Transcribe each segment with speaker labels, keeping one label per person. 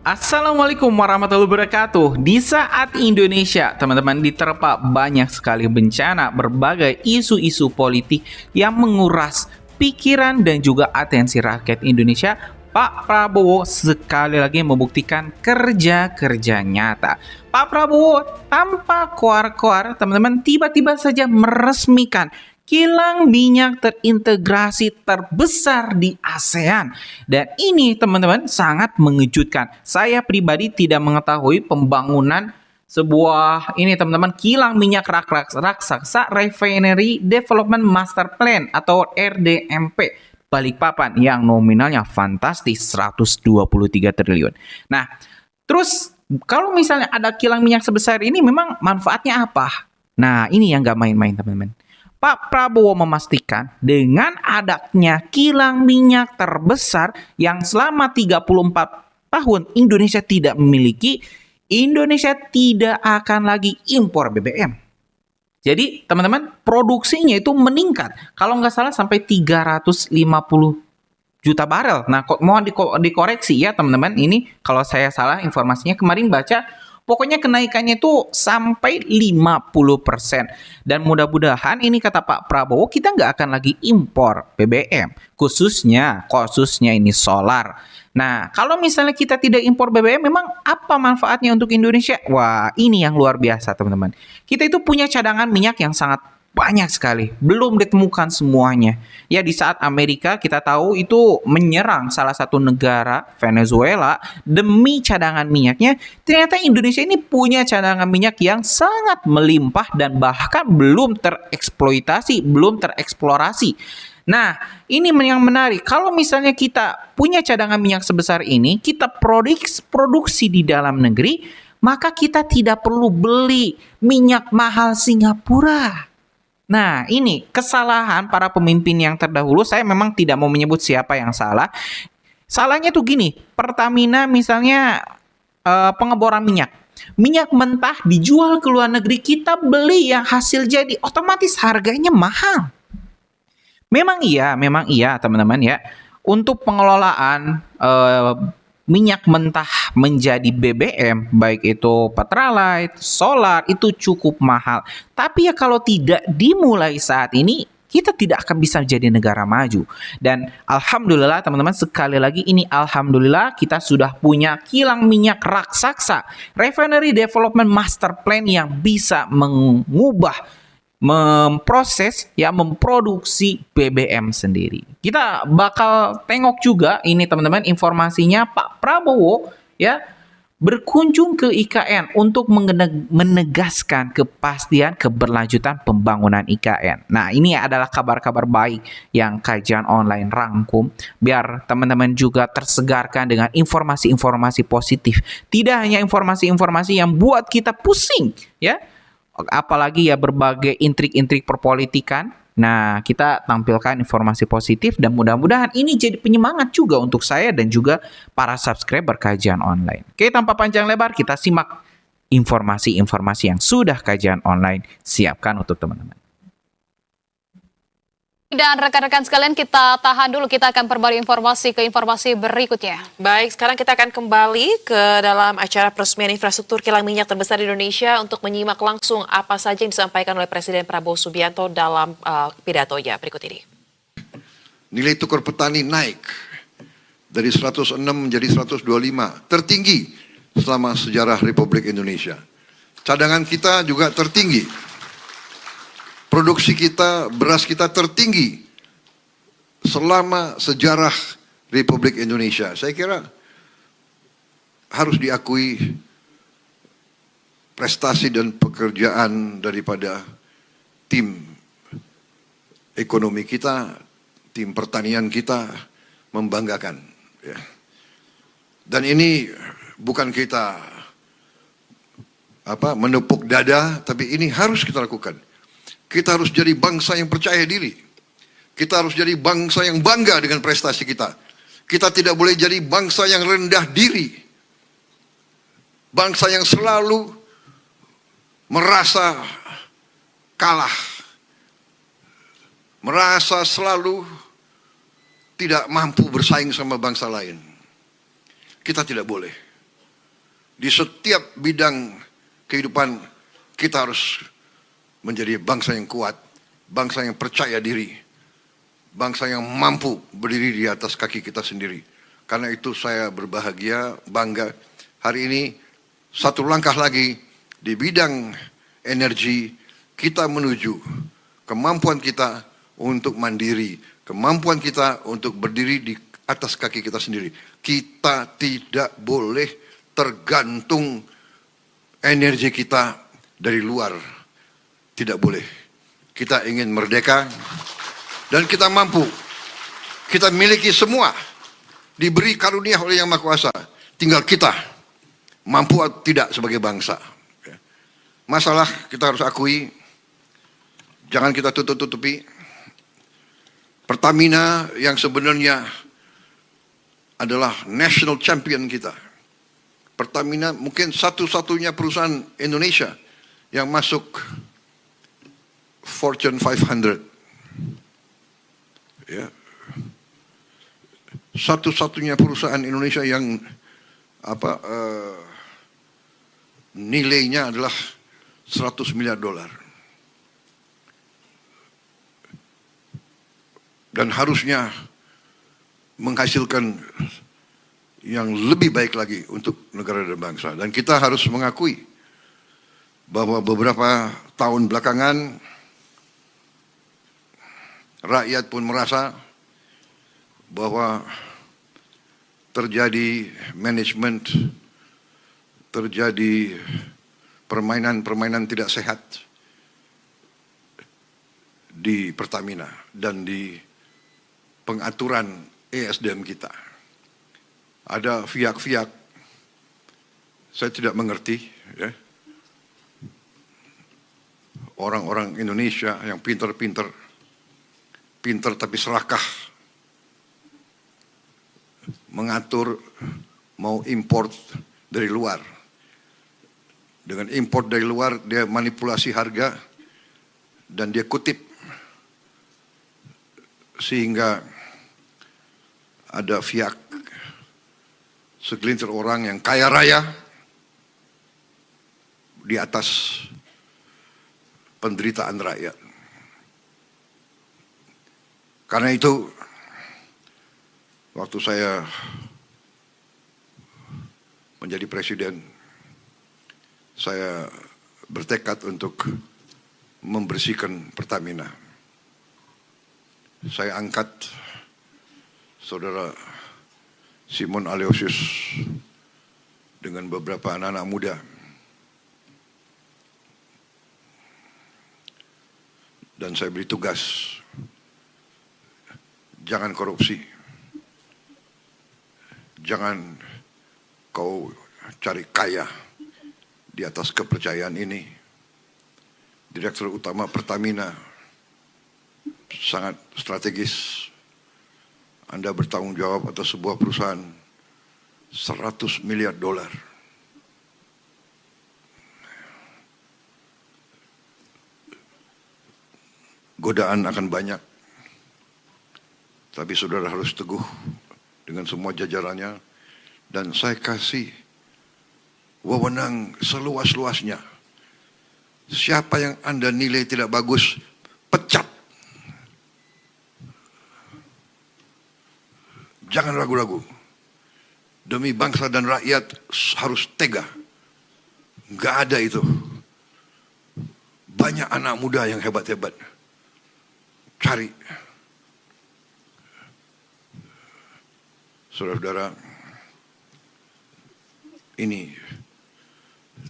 Speaker 1: Assalamualaikum warahmatullahi wabarakatuh. Di saat Indonesia, teman-teman, diterpa banyak sekali bencana, berbagai isu-isu politik yang menguras pikiran dan juga atensi rakyat Indonesia, Pak Prabowo sekali lagi membuktikan kerja-kerja nyata. Pak Prabowo tanpa koar-koar, teman-teman, tiba-tiba saja meresmikan kilang minyak terintegrasi terbesar di ASEAN. Dan ini teman-teman sangat mengejutkan. Saya pribadi tidak mengetahui pembangunan sebuah ini teman-teman kilang minyak raksasa Refinery Development Master Plan atau RDMP Balikpapan yang nominalnya fantastis 123 triliun. Nah, terus kalau misalnya ada kilang minyak sebesar ini memang manfaatnya apa? Nah, ini yang gak main-main teman-teman. Pak Prabowo memastikan dengan adanya kilang minyak terbesar yang selama 34 tahun Indonesia tidak memiliki, Indonesia tidak akan lagi impor BBM. Jadi teman-teman, produksinya itu meningkat. Kalau nggak salah sampai 350 juta barel. Nah, mohon dikoreksi ya teman-teman. Ini kalau saya salah informasinya, kemarin baca pokoknya kenaikannya itu sampai 50%. Dan mudah-mudahan ini kata Pak Prabowo, kita nggak akan lagi impor BBM. Khususnya ini solar. Nah, kalau misalnya kita tidak impor BBM, memang apa manfaatnya untuk Indonesia? Wah, ini yang luar biasa teman-teman. Kita itu punya cadangan minyak yang sangat banyak sekali, belum ditemukan semuanya. Ya, di saat Amerika kita tahu itu menyerang salah satu negara, Venezuela, demi cadangan minyaknya, ternyata Indonesia ini punya cadangan minyak yang sangat melimpah dan bahkan belum tereksploitasi, belum tereksplorasi. Nah, ini yang menarik. Kalau misalnya kita punya cadangan minyak sebesar ini, kita produksi di dalam negeri, maka kita tidak perlu beli minyak mahal Singapura. Nah, ini kesalahan para pemimpin yang terdahulu. Saya memang tidak mau menyebut siapa yang salah. Salahnya tuh gini, Pertamina misalnya pengeboran minyak. Minyak mentah dijual ke luar negeri, kita beli yang hasil jadi, otomatis harganya mahal. Memang iya teman-teman ya. Untuk pengelolaan minyak mentah menjadi BBM, baik itu Petralite, solar, itu cukup mahal. Tapi ya kalau tidak dimulai saat ini, kita tidak akan bisa jadi negara maju. Dan alhamdulillah teman-teman, sekali lagi ini alhamdulillah kita sudah punya kilang minyak raksasa, Refinery Development Master Plan yang bisa memproduksi BBM sendiri. Kita bakal tengok juga ini teman-teman informasinya, Pak Prabowo ya berkunjung ke IKN untuk menegaskan kepastian keberlanjutan pembangunan IKN. Nah, ini adalah kabar-kabar baik yang kajian online rangkum biar teman-teman juga tersegarkan dengan informasi-informasi positif. Tidak hanya informasi-informasi yang buat kita pusing ya. Apalagi ya berbagai intrik-intrik perpolitikan. Nah, kita tampilkan informasi positif dan mudah-mudahan ini jadi penyemangat juga untuk saya dan juga para subscriber kajian online. Oke, tanpa panjang lebar kita simak informasi-informasi yang sudah kajian online siapkan untuk teman-teman.
Speaker 2: Dan rekan-rekan sekalian, kita tahan dulu, kita akan perbarui informasi ke informasi berikutnya.
Speaker 3: Baik, sekarang kita akan kembali ke dalam acara peresmian infrastruktur kilang minyak terbesar di Indonesia untuk menyimak langsung apa saja yang disampaikan oleh Presiden Prabowo Subianto dalam pidatonya berikut ini.
Speaker 4: Nilai tukar petani naik dari 106 menjadi 125, tertinggi selama sejarah Republik Indonesia. Cadangan kita juga tertinggi. Produksi kita, beras kita tertinggi selama sejarah Republik Indonesia. Saya kira harus diakui prestasi dan pekerjaan daripada tim ekonomi kita, tim pertanian kita membanggakan. Ya. Dan ini bukan kita menepuk dada, tapi ini harus kita lakukan. Kita harus jadi bangsa yang percaya diri. Kita harus jadi bangsa yang bangga dengan prestasi kita. Kita tidak boleh jadi bangsa yang rendah diri. Bangsa yang selalu merasa kalah. Merasa selalu tidak mampu bersaing sama bangsa lain. Kita tidak boleh. Di setiap bidang kehidupan kita harus menjadi bangsa yang kuat, bangsa yang percaya diri, bangsa yang mampu berdiri di atas kaki kita sendiri. Karena itu saya berbahagia, bangga. Hari ini satu langkah lagi di bidang energi kita menuju kemampuan kita untuk mandiri, kemampuan kita untuk berdiri di atas kaki kita sendiri. Kita tidak boleh tergantung energi kita dari luar. Tidak boleh. Kita ingin merdeka dan kita mampu. Kita miliki semua. Diberi karunia oleh Yang Maha Kuasa. Tinggal kita mampu atau tidak sebagai bangsa. Masalah kita harus akui, jangan kita tutup-tutupi. Pertamina yang sebenarnya adalah national champion kita. Pertamina mungkin satu-satunya perusahaan Indonesia yang masuk Fortune 500. Ya. Satu-satunya perusahaan Indonesia yang nilainya adalah 100 miliar dolar. Dan harusnya menghasilkan yang lebih baik lagi untuk negara dan bangsa. Dan kita harus mengakui bahwa beberapa tahun belakangan rakyat pun merasa bahwa terjadi manajemen, terjadi permainan-permainan tidak sehat di Pertamina dan di pengaturan ESDM kita. Ada pihak-pihak, saya tidak mengerti, ya. Orang-orang Indonesia yang pintar tapi serakah, mengatur mau import dari luar. Dengan import dari luar, dia manipulasi harga dan dia kutip sehingga ada pihak segelintir orang yang kaya raya di atas penderitaan rakyat. Karena itu, waktu saya menjadi presiden, saya bertekad untuk membersihkan Pertamina. Saya angkat saudara Simon Aleosius dengan beberapa anak-anak muda. Dan saya beri tugas, jangan korupsi. Jangan kau cari kaya di atas kepercayaan ini. Direktur Utama Pertamina sangat strategis. Anda bertanggung jawab atas sebuah perusahaan 100 miliar dolar. Godaan akan banyak. Tapi saudara harus teguh dengan semua jajarannya. Dan saya kasih wewenang seluas-luasnya. Siapa yang Anda nilai tidak bagus, pecat. Jangan ragu-ragu. Demi bangsa dan rakyat harus tega. Nggak ada itu. Banyak anak muda yang hebat-hebat. Cari. Saudara-saudara, ini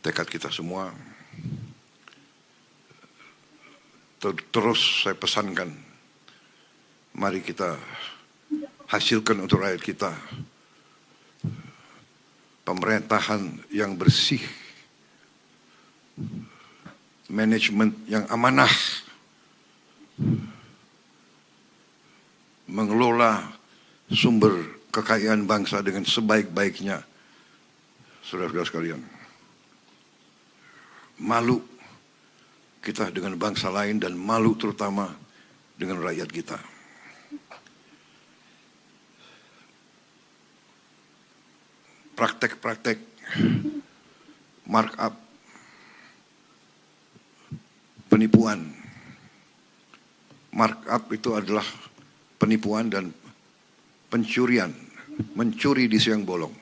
Speaker 4: tekad kita semua. Terus saya pesankan, mari kita hasilkan untuk rakyat kita pemerintahan yang bersih, manajemen yang amanah, mengelola sumber kekayaan bangsa dengan sebaik-baiknya. Saudara-saudara sekalian, malu kita dengan bangsa lain dan malu terutama dengan rakyat kita. Praktek-praktek markup, penipuan. Markup itu adalah penipuan dan pencurian, mencuri di siang bolong.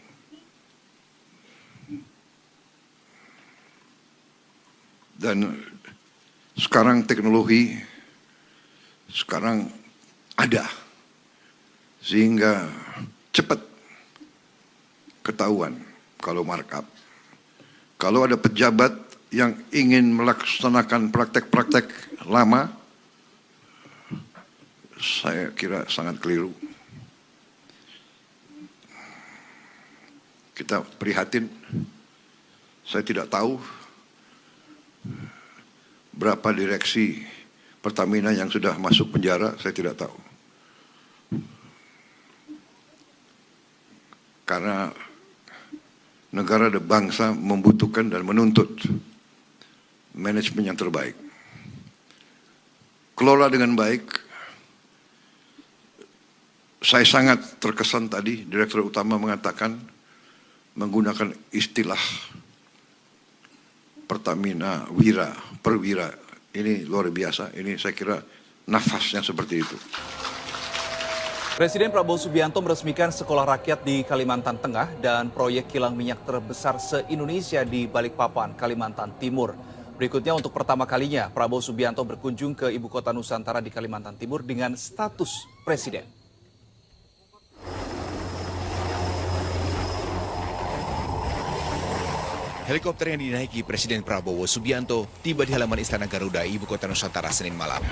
Speaker 4: Dan sekarang teknologi sekarang ada, sehingga cepat ketahuan kalau markup. Kalau ada pejabat yang ingin melaksanakan praktek-praktek lama, saya kira sangat keliru. Kita prihatin. Saya tidak tahu berapa direksi Pertamina yang sudah masuk penjara, saya tidak tahu. Karena negara dan bangsa membutuhkan dan menuntut manajemen yang terbaik. Kelola dengan baik. Saya sangat terkesan tadi Direktur Utama mengatakan, menggunakan istilah Pertamina perwira. Ini luar biasa, ini saya kira nafasnya seperti itu.
Speaker 5: Presiden Prabowo Subianto meresmikan sekolah rakyat di Kalimantan Tengah dan proyek kilang minyak terbesar se-Indonesia di Balikpapan, Kalimantan Timur. Berikutnya untuk pertama kalinya Prabowo Subianto berkunjung ke Ibu Kota Nusantara di Kalimantan Timur dengan status presiden.
Speaker 6: Helikopter yang dinaiki Presiden Prabowo Subianto tiba di halaman Istana Garuda, Ibu Kota Nusantara, Senin malam.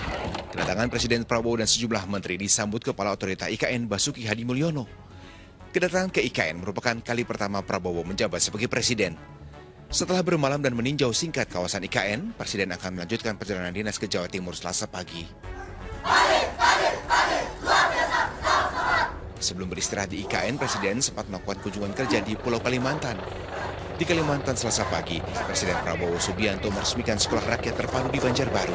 Speaker 6: Kedatangan Presiden Prabowo dan sejumlah menteri disambut Kepala Otorita IKN Basuki Hadi Mulyono. Kedatangan ke IKN merupakan kali pertama Prabowo menjabat sebagai presiden. Setelah bermalam dan meninjau singkat kawasan IKN, Presiden akan melanjutkan perjalanan dinas ke Jawa Timur Selasa pagi. Sebelum beristirahat di IKN, Presiden sempat melakukan kunjungan kerja di Pulau Kalimantan. Di Kalimantan Selasa pagi, Presiden Prabowo Subianto meresmikan sekolah rakyat terpadu di Banjarbaru.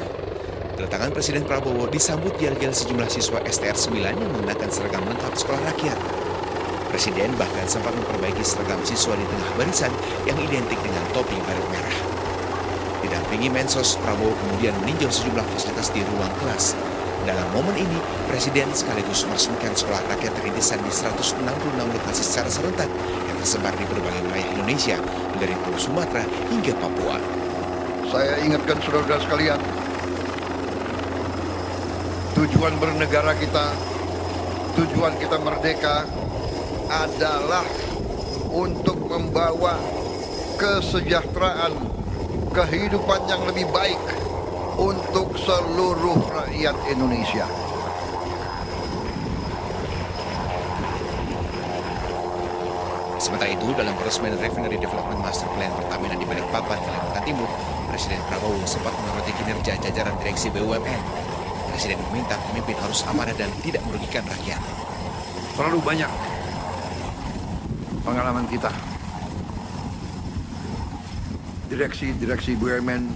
Speaker 6: Kedatangan Presiden Prabowo disambut yel-yel sejumlah siswa STR 9 yang mengenakan seragam lengkap sekolah rakyat. Presiden bahkan sempat memperbaiki seragam siswa di tengah barisan yang identik dengan topi baret merah. Didampingi Mensos, Prabowo kemudian meninjau sejumlah fasilitas di ruang kelas. Dalam momen ini, Presiden sekaligus meresmikan sekolah rakyat rintisan di 166 lokasi secara serentak yang tersebar di berbagai wilayah Indonesia, dari Pulau Sumatera hingga Papua.
Speaker 4: Saya ingatkan saudara-saudara sekalian, tujuan bernegara kita, tujuan kita merdeka adalah untuk membawa kesejahteraan, kehidupan yang lebih baik untuk seluruh rakyat Indonesia.
Speaker 6: Sementara itu, dalam peresmian Refinery Development Master Plan Pertamina di Balikpapan, Kalimantan Timur, Presiden Prabowo sempat menyoroti kinerja jajaran direksi BUMN. Presiden meminta pemimpin harus amanah dan tidak merugikan rakyat.
Speaker 4: Terlalu banyak pengalaman kita. Direksi BUMN,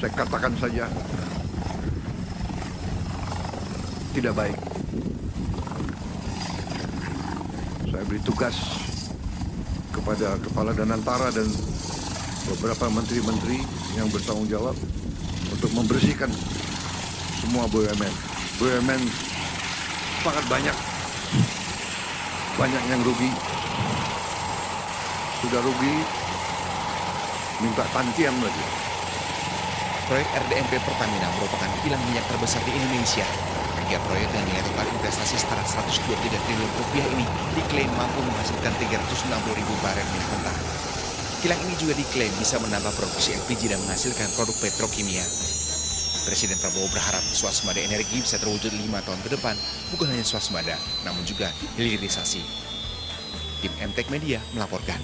Speaker 4: saya katakan saja, tidak baik. Saya beri tugas kepada Kepala Danantara dan beberapa menteri-menteri yang bertanggung jawab untuk membersihkan semua BUMN. BUMN sangat banyak yang rugi. Sudah rugi, minta tantian lagi.
Speaker 6: Proyek RDMP Pertamina merupakan kilang minyak terbesar di Indonesia. Tiga proyek dengan nilai total investasi setara 123 triliun rupiah ini diklaim mampu menghasilkan 360.000 barel minyak mentah. Kilang ini juga diklaim bisa menambah produksi LPG dan menghasilkan produk petrokimia. Presiden Prabowo berharap swasembada energi bisa terwujud 5 tahun ke depan, bukan hanya swasembada, namun juga hilirisasi. Tim MTech Media melaporkan.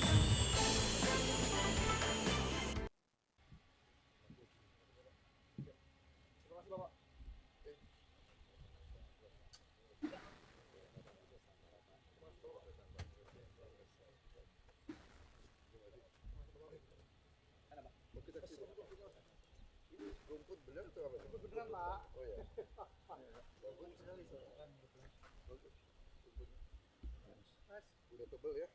Speaker 4: Udah tebel ya.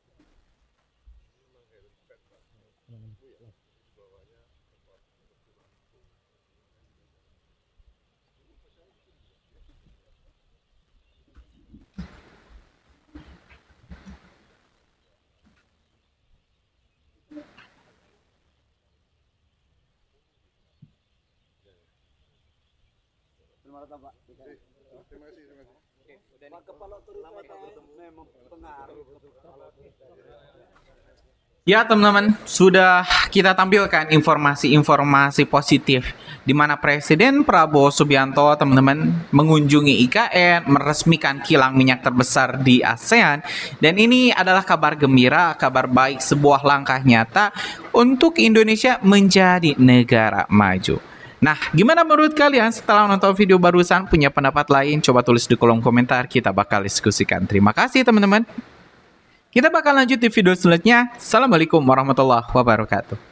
Speaker 1: Ya teman-teman, sudah kita tampilkan informasi-informasi positif di mana Presiden Prabowo Subianto teman-teman mengunjungi IKN, meresmikan kilang minyak terbesar di ASEAN, dan ini adalah kabar gembira, kabar baik, sebuah langkah nyata untuk Indonesia menjadi negara maju. Nah, gimana menurut kalian setelah nonton video barusan? Punya pendapat lain? Coba tulis di kolom komentar, kita bakal diskusikan. Terima kasih teman-teman. Kita bakal lanjut di video selanjutnya. Assalamualaikum warahmatullahi wabarakatuh.